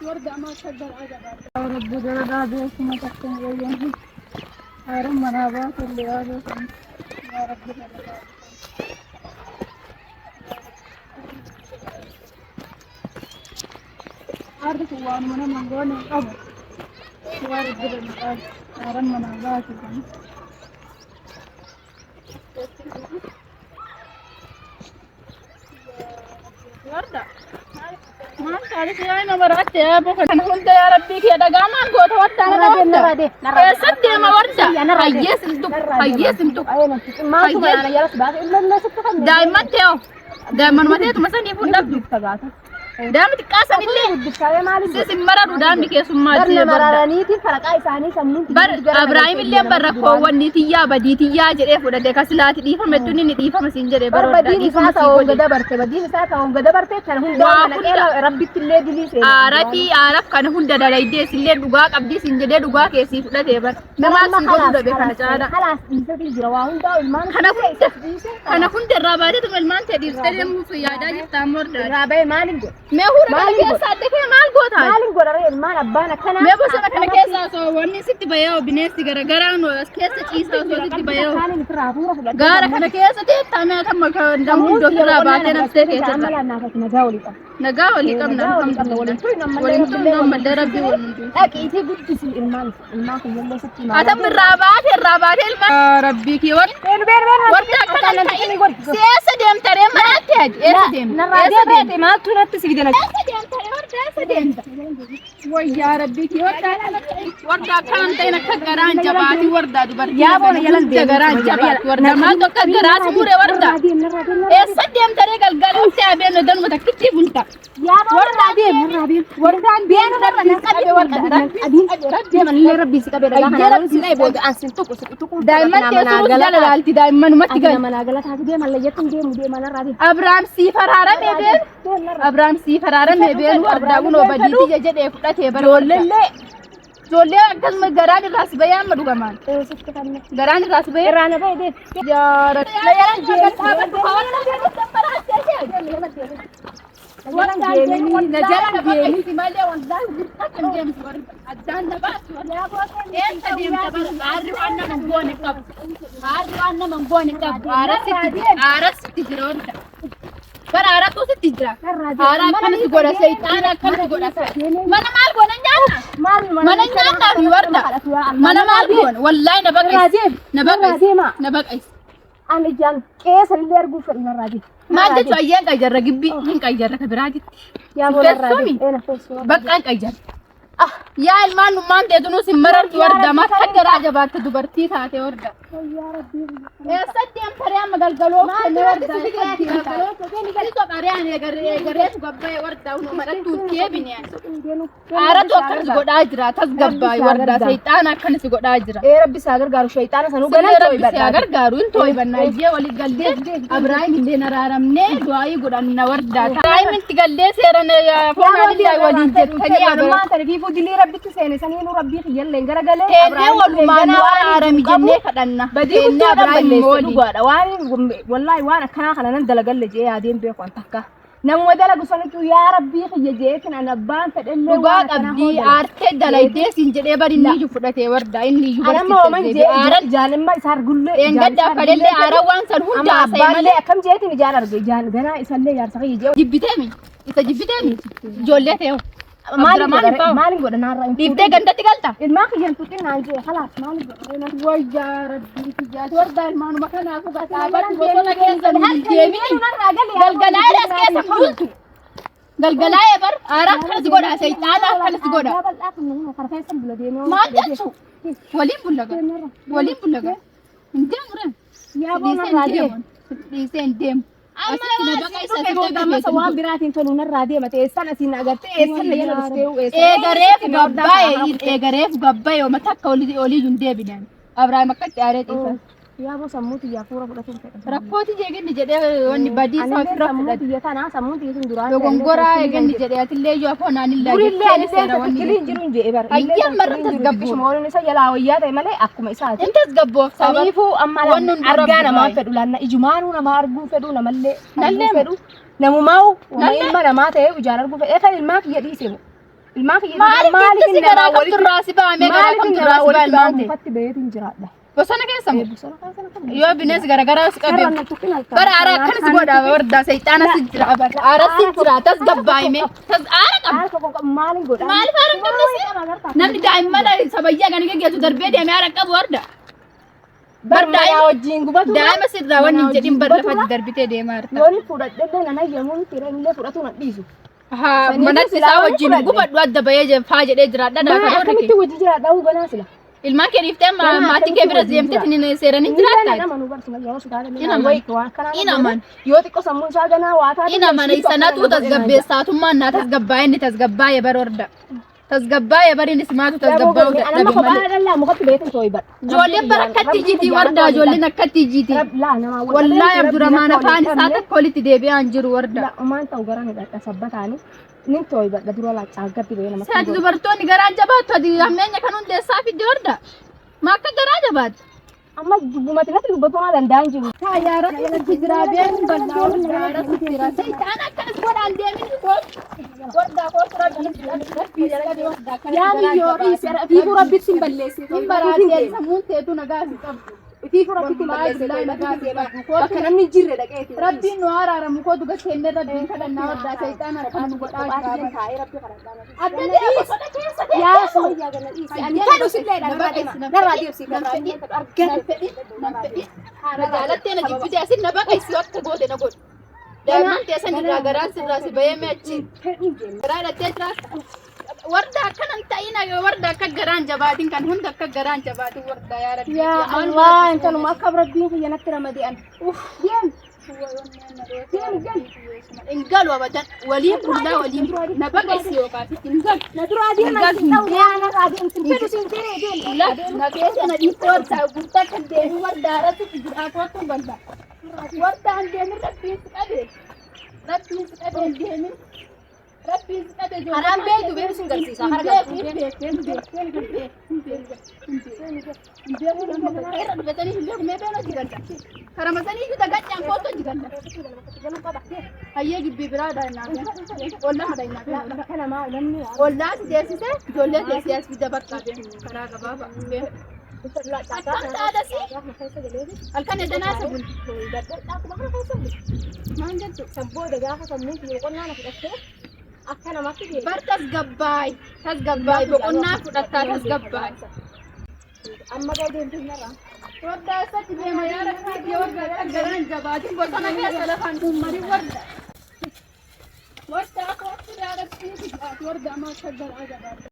وارجع ما تقدر عجبك يا رب درجات اسمه تحسن وياهم يا رب منابات اللي هذا يا رب درجات عارف هو من قول القبر يا رب درجات يا رب منابات ورده ما تعرف يا انا مرات يا ابو كان هند يا ربي كده قامان قوت ورده انا ورده يا صدق ما ورده هيس انتو هيس انتو ما تبغى انا جالس بعد الا الناس تفهم دائما تيو دائما ما تيو مثلا يفون نبدو دائما تكاسن اللي بالكايه مالي سيس مرر ودائما كيس ما برنا مرارانيتي فرقاي ثاني سمنت بر ابراهيم اللي بركو ونيتي يا بديتي يا جري فدده كسلات دي فمتني دي فمسنجري بر بديني ساعه وغدا برت بديني ساعه وغدا برت كان هون دانا ربي تلي دي سي عارف كان هون ددايدي سلي دغا قبدي سنجدي دغا كيسي فدده بر ما سيغو دبه كاجادا خلاص انت جروا هون دا المان انا كنت الرابعه المان تدي تدي مو في يادا يتامر رابعه مالك ما هو رابعه صدق مال غوتا مالك غرر المان ابانا كان ما بس انا كان كيسا سو وني ست بيو بنيس غرغران كيسا تشيسا سو ست بيو غار كان كيسا تي تانا تم دم دكتور رابعه نفسه كيسا نغاولي كم الحمد لله ولكم من ربي ولنجو اكيد قلت في المان يلا ستي ما اتم الرابعه ربي كي ور وردا كان سياسه ديم تري ما تهج ديم نرادي ما تنت سيدنا ويا ربي كي وردا كان تينا كغران جباتي وردا دبر يا بون يلن كغران جبات وردا ما تو كغراس موره وردا سديم تري قلقل تابين دن متكتي بنتا يا وردا وردا بين وردا من ربي سكبه انا سيناي بود انسن تو دائما تسوس جلالتي دائما ما تقال من اغلط هذه من ليتم دي من رادي ابراهيم سي فراره ميبل ابراهيم سي فراره ميبل وردا ونو بديتي جدي فدته جولي اكل مغران راس بيان مدو كمان غران راس بيان رانا باي يا رب يا رب Para tu setidra. Ara kan segora seitan kan segora sa. Mana mal gona nyana. Mana nyana fi warda. Mana mal gona wallahi nabaqais. Ani jan kes lergu ferna radi. Ma da to ayyan qajarra gibbi hin qajarra kabiradi. Ya bola radi. Ena fesu. Baqan qajar. يا المان مان تدنو سمرر وردا ما تقدر عجبات دبرتي تاتي وردا يا ربي يا سديم فريام مغلغلو ما وردا تو قريان غريت غباي وردا ومرتو كيبني ارتو كنس غدا اجرا تغباي وردا شيطان كنس غدا اجرا اي ربي ساغر غارو شيطان سنو غنا توي بدا ساغر غارو توي بناجي ولي غلدي ابراهيم اللي نرارمني دواي غدان وردا ابراهيم انت غلدي سيرن فونا دي ولي جتني ما ترغي فودي ربي تسيني سنين ربي يلا غرغله ابراهيم ولما نوارم جنة كدنا بدي ابراهيم غدا والله وانا كان ندلغل جي يادين بيكون تكا نمو دلغ سنتو يا ربي خيجيتن انا بان فدل لغا قبدي ارتي دلايدي سنجدي بريني جفدته وردا اني انا ما من جي ارل جانما يسار غله ان غدا فدل اروان سن هندا سيمل كم جيتني جان ارغ جان غنا يسل يار سخي جي جبتمي جبتمي جولته مالك غدا نار ديبته غندا تقالتا ما خيان تطين ناجي خلاص مالك ويا ربي تجات وردا المانو مكان اكو غتابت وصلنا كنزل جيبي غلغلاي راس كيس خلصو غلغلاي بر ارا خلص غدا شيطان خلص غدا ما تشو ولي بلغا ندمر يا بونا رادي ديسن ديم أما بقى سوام براتين تلون الرادية ما تيسان أسينا أقرت إيسان لينا بسكيو إيغريف غباي وما تاكا ولي جندي بنان أبراهيم مكت أريد إيسان يا بو سموتي يا فورا فورا ركوتي جيجن جدي وني بدي سافر سموتي يا تانا سموتي يسون دران لغونغورا جيجن جدي أتلي جو أفون أني لا كلين جرون جي إبر أيام مرة تسقبو شمولو نسا يلا ويا ده ملأ أكو ما يساعد أنت تسقبو سنيفو أما أرجعنا ما فدو لأن إجمانو نما أرجو فدو نملة فدو نمو ماو وما إما نما تيه وجانا أرجو فدو إيه كان الماك يدي سيمو ilmaan kiyya Maaliif itti garaa qabdu raasi baamee garaa qabdu raasi baa ilmaan ta'e. Fatti beetiin jiraadha. Bosona keessa moo? Bosona kaasana kan. Yoo bineensi garagaraa si qabee. Bara aara akkanas godhaa wardaa sayxaana si jira bara. Aara si jira tas gabbaa'ime. Tas aara qaba. Maaliin godha? Maaliif aara qabda si? Namni daa'imman sabayyaa kan geggeessu darbee deemee aara qabu warda. Bardaa wajjin gubatu. Daa'ima sirraa wanni hin jedhin bar lafa darbitee deemaa jirta. Yooni fudhadhee nan ayyamuun tireenillee fudhatu nan dhiisu. Haa manatti isaa wajjin gubadhu adda bahee faa jedhee jiraadha daakaa Maa akkamitti wajji jiraadha hubanaa sila. ilmaan kee dhiiftee maatii kee bira deemtee tiniin seeranii jiraattaa. Inaman yoo xiqqoo sammuun isaa ganaa waa taate inaman sanatu tasgabbeessaatummaan naa tasgabbaa'e inni tasgabbaa'e bar warda tasgabbaa'e bar inni simaatu tasgabbaa'u dadhabe malee. Ijoolleen bara akkatti jiiti warda ijoolleen akkatti jiiti. Wallaahi Abdurrahmaan afaan isaa takka walitti deebi'aan jiru warda. Maal ta'u garaa hidhadha sabbataani. Nin toy badda dura la caagatti bee nama. Saati dubartoonni garaan jabaattu ati ammeenya kan hundeessaa fidde warda. Ma akka garaa jabaatti. Amma dubbumatti natti dubbatuu danda'an jiru. Haa yaara itti jiraa beeku bal'aa yaara itti jira. Saytaan akkanas godhaan deemini koo. Wardaa koo tura Yaami yoo fiifu rabbitti hin balleessi. hin baraatee sammuun teetu nagaa si qabdu. Fiifu rabbitti hin balleessi. Bakka namni jirre dhaqeeti. Rabbiin nu araaramu koo duga seenne rabbiin kadhannaa wardaa saytaan akkan nu godhaa jiraaba. Adda ta'e bosona keessa Yaa sooyyaa gana dhiisi. Ani kadhu sillee dharraa deema. Dharraa deemsi. Jaalattee na jibbite asin na baqaysi akka goote na godhu. Daa'imman teessan irraa garaan sirraa si bahee meechi. Garaa hidhattee jiraata. Warda akkanan ta'ina warda akka garaan jabaatin kan hunda akka garaan jabaatin warda yaa rabbi. Yaa Allah intaluma akka rabbiin kiyya natti ramadi'an. Deem. Ingalu abadan waliin bullaa waliin na baqaysi yookaan ingalu. Na duraa deema. Na raadiin fedhu siin jiree deema. Na keessa na dhiibboo warda gurtaa kan deemu warda irratti jiraa kootu balda. Warda an deemin rabbiin si qabee. Rabbiin si qabee deemin. Rabbiin si qabee jiru. Haraan beektu beeku siin garsiisa. Karamasanii juta gaccaan kootu jiganda. Hayyee gibbii biraa daa'imnaa ollaa daa'imnaa ollaa si deessisee ijoollee teessee as fidda bakka deemu karaa gabaabaa akkam taadasi halkan eddanaa isa bulu maan jettu Sabbooda gaafa sammuun kiyya qonnaa na fudhattee akka namatti deema. bar tasgabbaay boqonnaa fudhattaa tasgabbaay. Amma deemtu narraa. Warda asatti deema yaa rabbi warda garaan jabaatin bosona keessa lafaan uummanin warda. Warda akka yaa rabbi warda amma akka garaa jabaatu.